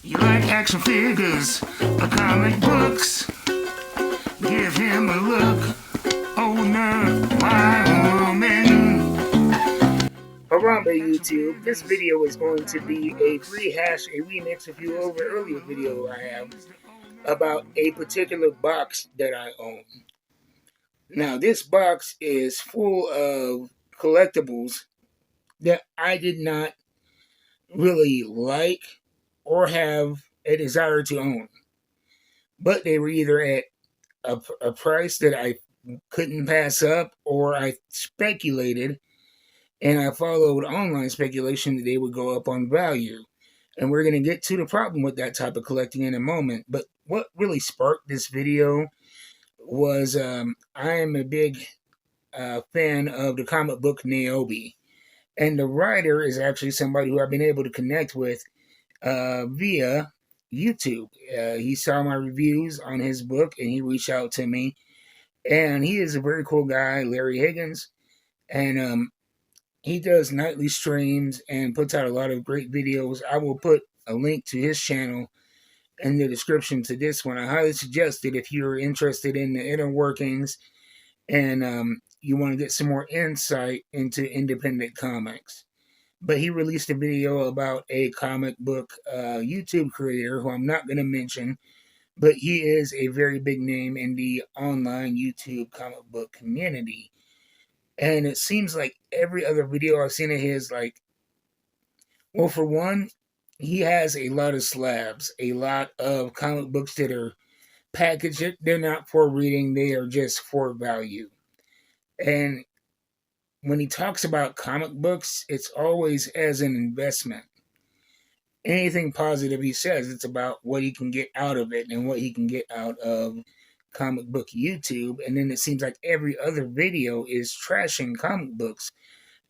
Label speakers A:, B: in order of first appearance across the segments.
A: You like action figures or comic books? Give him a look. Oh, nerd, my woman. Harambe YouTube, this video is going to be a rehash, a remix of you over earlier video I have about a particular box that I own. Now, this box is full of collectibles that I did not really like or have a desire to own. But they were either at a price that I couldn't pass up, or I speculated and I followed online speculation that they would go up on value. And we're going to get to the problem with that type of collecting in a moment. But what really sparked this video was I am a big fan of the comic book Niobe. And the writer is actually somebody who I've been able to connect with via YouTube. He saw my reviews on his book and he reached out to me. And he is a very cool guy, Larry Higgins. And he does nightly streams and puts out a lot of great videos. I will put a link to his channel in the description to this one. I highly suggest it if you're interested in the inner workings and you want to get some more insight into independent comics. But he released a video about a comic book YouTube creator who I'm not going to mention, but he is a very big name in the online YouTube comic book community. And it seems like every other video I've seen of his, like, well, for one, he has a lot of slabs, a lot of comic books that are packaged. They're not for reading, they are just for value. And when he talks about comic books, it's always as an investment. Anything positive he says, it's about what he can get out of it and what he can get out of comic book YouTube. And then it seems like every other video is trashing comic books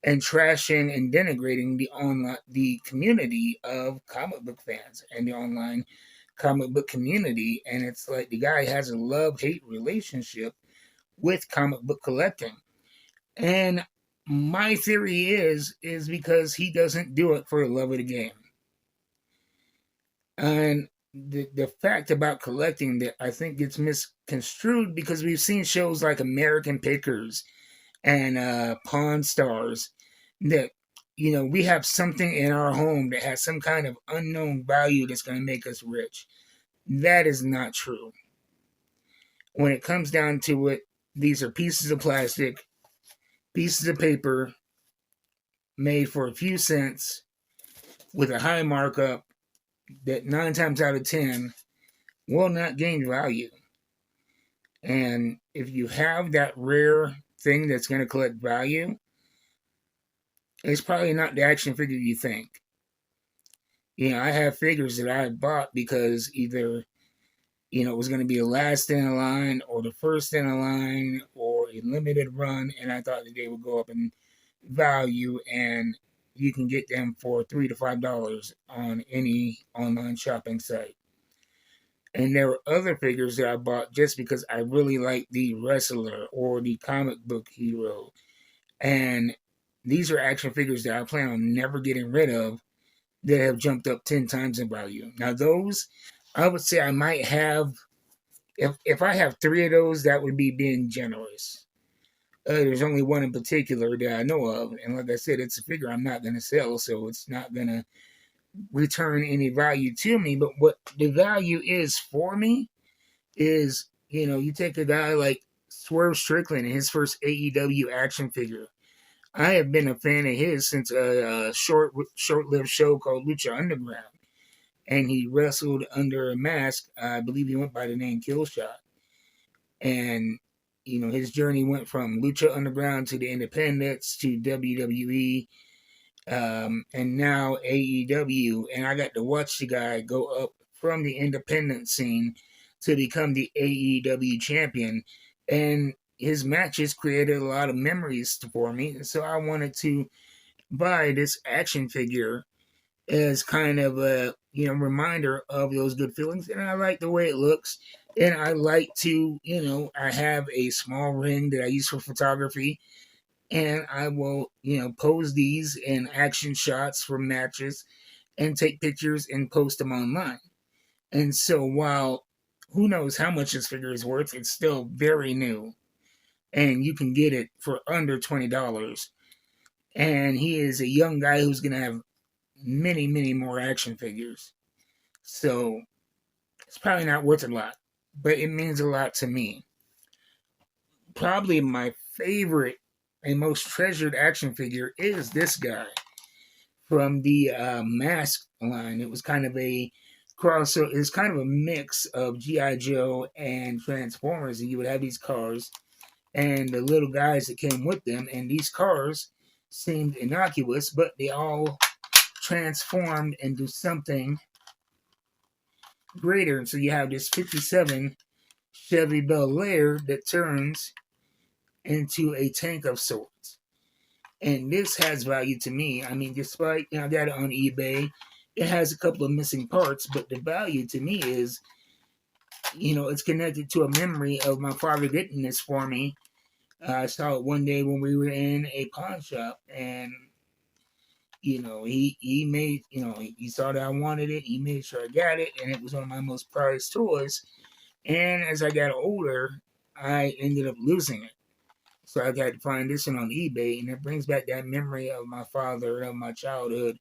A: and trashing and denigrating the community of comic book fans and the online comic book community. And it's like the guy has a love-hate relationship with comic book collecting. And my theory is because he doesn't do it for the love of the game. And the fact about collecting that I think gets misconstrued, because we've seen shows like American Pickers and Pawn Stars that, you know, we have something in our home that has some kind of unknown value that's going to make us rich. That is not true. When it comes down to it, these are pieces of plastic, pieces of paper made for a few cents with a high markup that 9 times out of 10 will not gain value. And if you have that rare thing that's going to collect value, it's probably not the action figure you think. You know, I have figures that I bought because either, you know, it was going to be the last in a line or the first in a line or a limited run, and I thought that they would go up in value, and you can get them for $3 to $5 on any online shopping site. And there were other figures that I bought just because I really like the wrestler or the comic book hero. And these are action figures that I plan on never getting rid of that have jumped up 10 times in value. Now those, I would say I might have, if I have 3 of those, that would be being generous. There's only one in particular that I know of, and like I said, it's a figure I'm not going to sell, so it's not going to return any value to me. But what the value is for me is, you know, you take a guy like Swerve Strickland and his first AEW action figure. I have been a fan of his since a short-lived show called Lucha Underground, and he wrestled under a mask. I believe he went by the name Killshot, and you know, his journey went from Lucha Underground to the Independents to WWE, and now AEW. And I got to watch the guy go up from the independent scene to become the AEW champion. And his matches created a lot of memories for me. So I wanted to buy this action figure as kind of a, you know, reminder of those good feelings. And I like the way it looks. And I like to, you know, I have a small ring that I use for photography. And I will, you know, pose these in action shots for matches. and take pictures and post them online. And so while who knows how much this figure is worth, it's still very new. And you can get it for under $20. And he is a young guy who's going to have many, many more action figures. So it's probably not worth a lot, but it means a lot to me. Probably my favorite and most treasured action figure is this guy from the Mask line. It was kind of a crossover. It's kind of a mix of G.I. Joe and Transformers, and you would have these cars and the little guys that came with them, and these cars seemed innocuous, but they all transformed into something greater. And so you have this 57 Chevy Bel Air that turns into a tank of sorts. And this has value to me. I mean, despite, I got it on eBay, it has a couple of missing parts, but the value to me is, it's connected to a memory of my father getting this for me. I saw it one day when we were in a pawn shop, and he made, he saw that I wanted it. He made sure I got it, and it was one of my most prized toys. And as I got older, I ended up losing it. So I got to find this one on eBay, and it brings back that memory of my father and of my childhood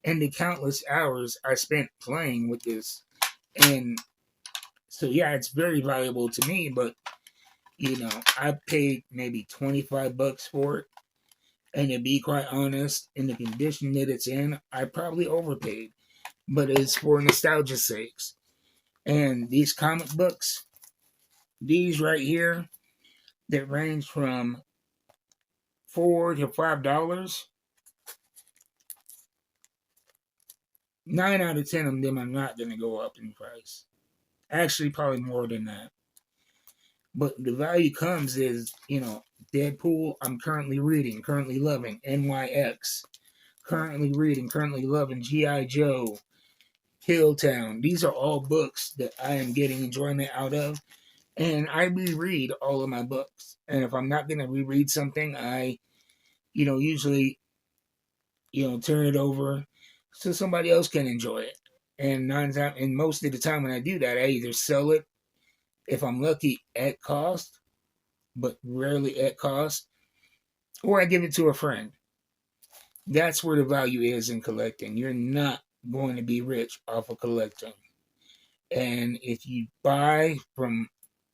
A: and the countless hours I spent playing with this. And so, yeah, it's very valuable to me, but, I paid maybe $25 for it. And to be quite honest, in the condition that it's in, I probably overpaid. But it's for nostalgia's sakes. And these comic books, these right here, that range from $4 to $5, 9 out of 10 of them are not going to go up in price. Actually, probably more than that. But the value comes is, Deadpool, I'm currently reading, currently loving. NYX, currently reading, currently loving. G.I. Joe, Hilltown. These are all books that I am getting enjoyment out of. And I reread all of my books. And if I'm not going to reread something, I, usually, turn it over so somebody else can enjoy it. And most of the time when I do that, I either sell it, if I'm lucky, at cost, but rarely at cost, or I give it to a friend. That's where the value is in collecting. You're not going to be rich off of collecting. And if you buy from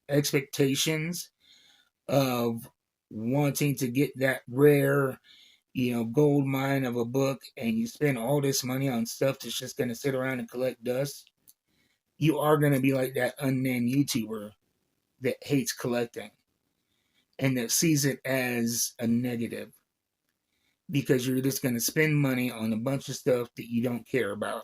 A: expectations of wanting to get that rare, gold mine of a book, and you spend all this money on stuff that's just going to sit around and collect dust, you are going to be like that unnamed YouTuber that hates collecting and that sees it as a negative, because you're just going to spend money on a bunch of stuff that you don't care about,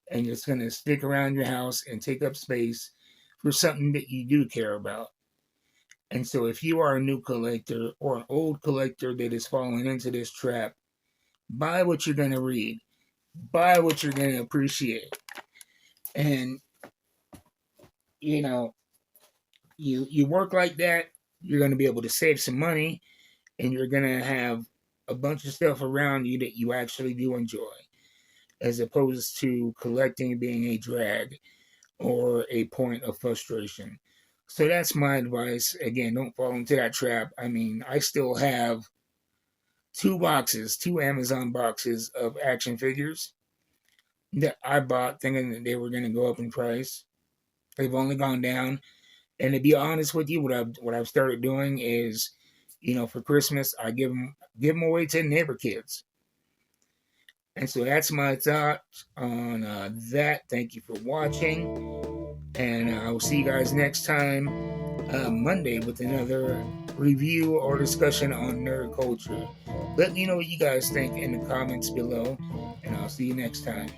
A: and you're just going to stick around your house and take up space for something that you do care about. And so if you are a new collector or an old collector that is falling into this trap, buy what you're going to read. Buy what you're going to appreciate. And, you work like that, you're going to be able to save some money, and you're going to have a bunch of stuff around you that you actually do enjoy, as opposed to collecting being a drag or a point of frustration. So that's my advice. Again, don't fall into that trap. I mean, I still have 2 Amazon boxes of action figures that I bought thinking that they were going to go up in price. They've only gone down. And to be honest with you, what I've started doing is, for Christmas, I give them away to neighbor kids. And so that's my thoughts on that. Thank you for watching. And I will see you guys next time, Monday, with another review or discussion on nerd culture. Let me know what you guys think in the comments below. And I'll see you next time.